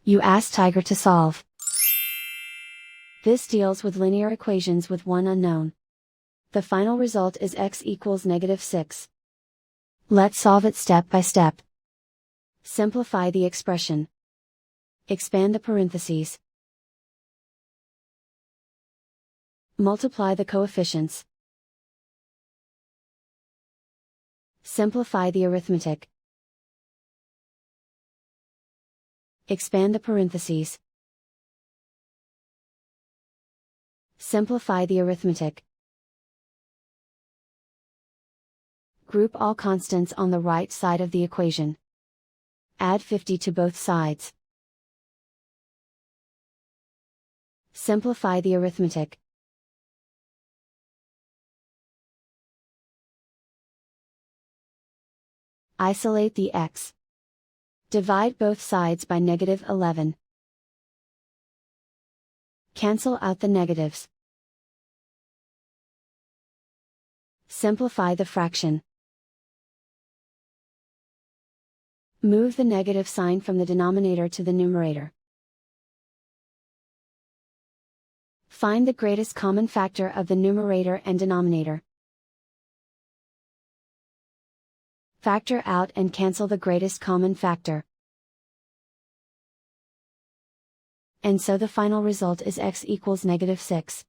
You ask Tiger to solve. This deals with linear equations with one unknown. The final result is x equals -6. Let's solve it step by step. Simplify the expression. Expand the parentheses. Multiply the coefficients. Simplify the arithmetic. Expand the parentheses. Simplify the arithmetic. Group all constants on the right side of the equation. Add 50 to both sides. Simplify the arithmetic. Isolate the x. Divide both sides by -11. Cancel out the negatives. Simplify the fraction. Move the negative sign from the denominator to the numerator. Find the greatest common factor of the numerator and denominator. Factor out and cancel the greatest common factor. And so the final result is x equals -6.